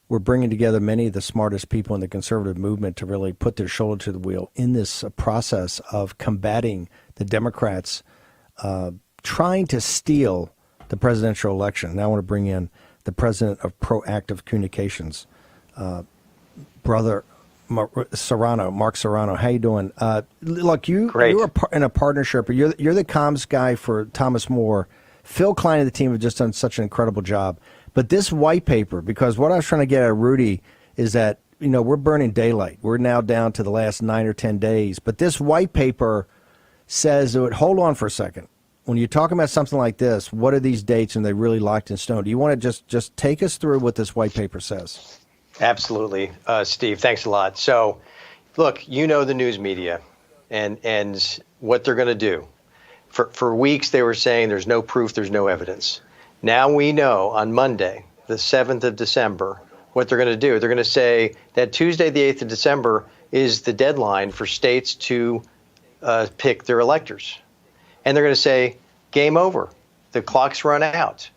we're bringing together many of the smartest people in the conservative movement to really put their shoulder to the wheel in this process of combating the Democrats trying to steal the presidential election. Now I want to bring in the president of Proactive Communications, brother Serrano, Mark Serrano. How you doing? Look, you are in a partnership. You're the comms guy for Thomas More. Phil Klein and the team have just done such an incredible job. But this white paper, because what I was trying to get at, Rudy, is that, we're burning daylight. We're now down to the last 9 or 10 days. But this white paper says, hold on for a second. When you're talking about something like this, what are these dates, and they really locked in stone? Do you want to just take us through what this white paper says? Absolutely, Steve. Thanks a lot. So, look, the news media and what they're going to do. For weeks, they were saying there's no proof, there's no evidence. Now we know on Monday, the 7th of December, what they're going to do. They're going to say that Tuesday, the 8th of December, is the deadline for states to pick their electors. And they're going to say, game over. The clock's run out.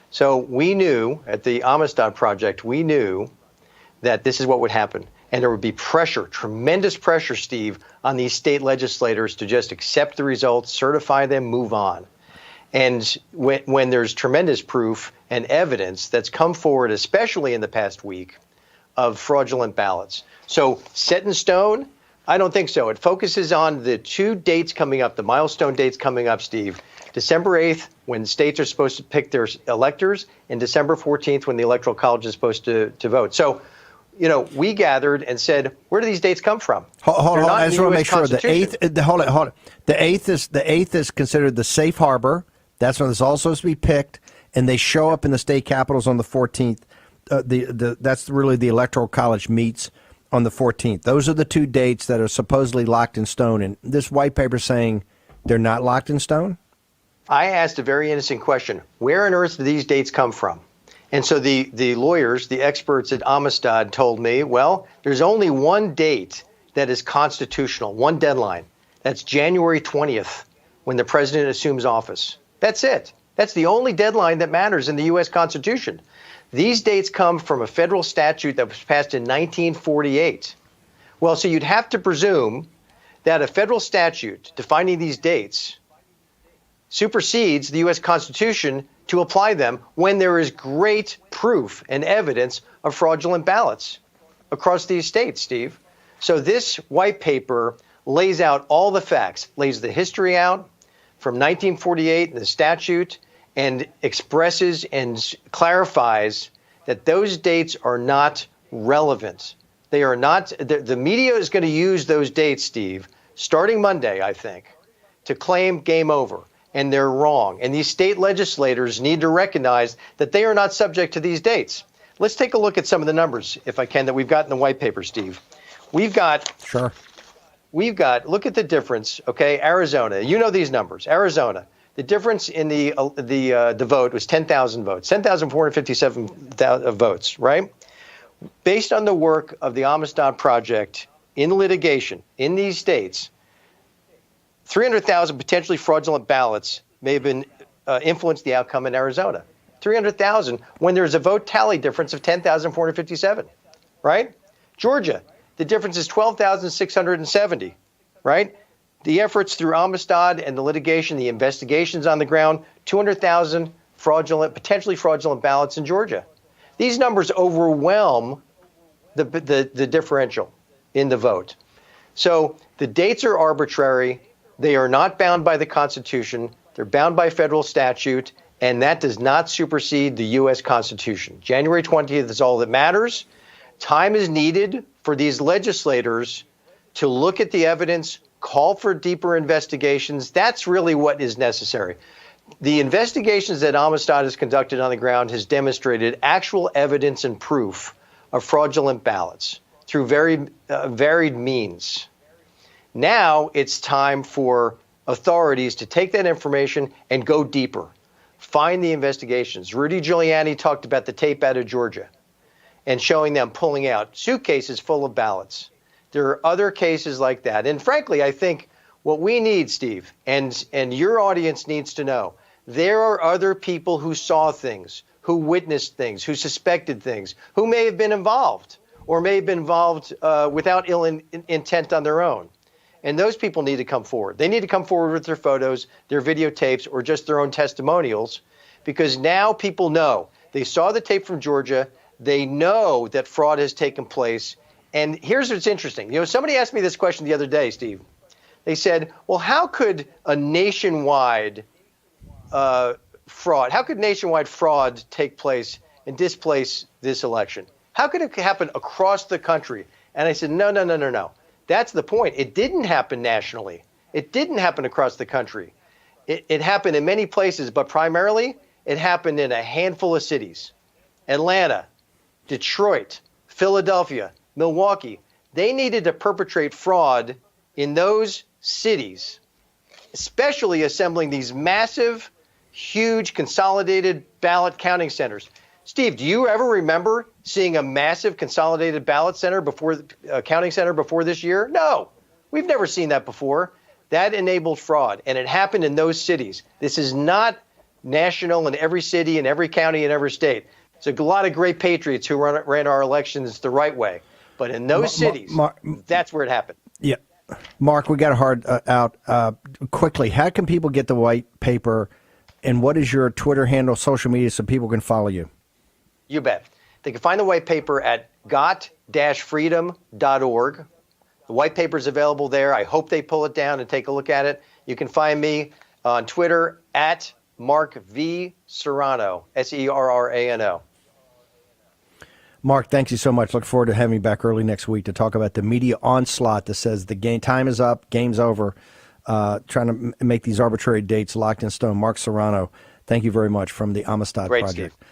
So we knew at the Amistad Project, we knew that this is what would happen. And there would be pressure, tremendous pressure, Steve, on these state legislators to just accept the results, certify them, move on. And when there's tremendous proof and evidence that's come forward, especially in the past week, of fraudulent ballots. So set in stone? I don't think so. It focuses on the two dates coming up, the milestone dates coming up, Steve. December 8th, when states are supposed to pick their electors, and December 14th, when the Electoral College is supposed to vote. So, we gathered and said, where do these dates come from? Hold on. I just want to make sure the 8th. Hold it. The 8th is considered the safe harbor. That's when it's all supposed to be picked, and they show up in the state capitals on the 14th. That's really the Electoral College meets on the 14th. Those are the two dates that are supposedly locked in stone. And this white paper saying they're not locked in stone? I asked a very innocent question. Where on earth do these dates come from? And so the lawyers, the experts at Amistad told me, well, there's only one date that is constitutional, one deadline. That's January 20th, when the president assumes office. That's it. That's the only deadline that matters in the U.S. Constitution. These dates come from a federal statute that was passed in 1948. Well, so you'd have to presume that a federal statute defining these dates supersedes the U.S. Constitution to apply them when there is great proof and evidence of fraudulent ballots across these states, Steve. So this white paper lays out all the facts, lays the history out from 1948 in the statute, and expresses and clarifies that those dates are not relevant. They are not. The media is going to use those dates, Steve, starting Monday, I think, to claim game over. And they're wrong. And these state legislators need to recognize that they are not subject to these dates. Let's take a look at some of the numbers, if I can, that we've got in the white paper, Steve. Look at the difference, okay? Arizona, these numbers. Arizona, the difference in the vote was 10,000 votes, 10,457 votes, right? Based on the work of the Amistad Project in litigation in these states, 300,000 potentially fraudulent ballots may have been influenced the outcome in Arizona. 300,000 when there's a vote tally difference of 10,457, right? Georgia, the difference is 12,670, right? The efforts through Amistad and the litigation, the investigations on the ground, 200,000 potentially fraudulent ballots in Georgia. These numbers overwhelm the differential in the vote. So the dates are arbitrary. They are not bound by the Constitution. They're bound by federal statute, and that does not supersede the U.S. Constitution. January 20th is all that matters. Time is needed for these legislators to look at the evidence, call for deeper investigations. That's really what is necessary. The investigations that Amistad has conducted on the ground has demonstrated actual evidence and proof of fraudulent ballots through very varied means. Now it's time for authorities to take that information and go deeper. Find the investigations. Rudy Giuliani talked about the tape out of Georgia and showing them pulling out suitcases full of ballots. There are other cases like that. And frankly, I think what we need, Steve, and your audience needs to know, there are other people who saw things, who witnessed things, who suspected things, who may have been involved or may have been involved without ill intent on their own. And those people need to come forward. They need to come forward with their photos, their videotapes, or just their own testimonials, because now people know. They saw the tape from Georgia. They know that fraud has taken place. And here's what's interesting. You know, somebody asked me this question the other day, Steve. They said, well, how could a nationwide fraud, how could nationwide fraud take place and displace this election? How could it happen across the country? And I said, no. That's the point. It didn't happen nationally. It didn't happen across the country. It happened in many places, but primarily it happened in a handful of cities. Atlanta, Detroit, Philadelphia, Milwaukee. They needed to perpetrate fraud in those cities, especially assembling these massive, huge, consolidated ballot counting centers. Steve, do you ever remember seeing a massive consolidated ballot center before counting center before this year? No, we've never seen that before. That enabled fraud, and it happened in those cities. This is not national in every city, in every county, in every state. There's a lot of great patriots who ran our elections the right way, but in those cities, that's where it happened. Yeah, Mark, we got a hard out quickly. How can people get the white paper, and what is your Twitter handle, social media, so people can follow you? You bet. They can find the white paper at got-freedom.org. The white paper is available there. I hope they pull it down and take a look at it. You can find me on Twitter at Mark V. Serrano, Serrano. Mark, thank you so much. Look forward to having you back early next week to talk about the media onslaught that says the game time is up, game's over, trying to make these arbitrary dates locked in stone. Mark Serrano, thank you very much from the Amistad Great, Project. Steve.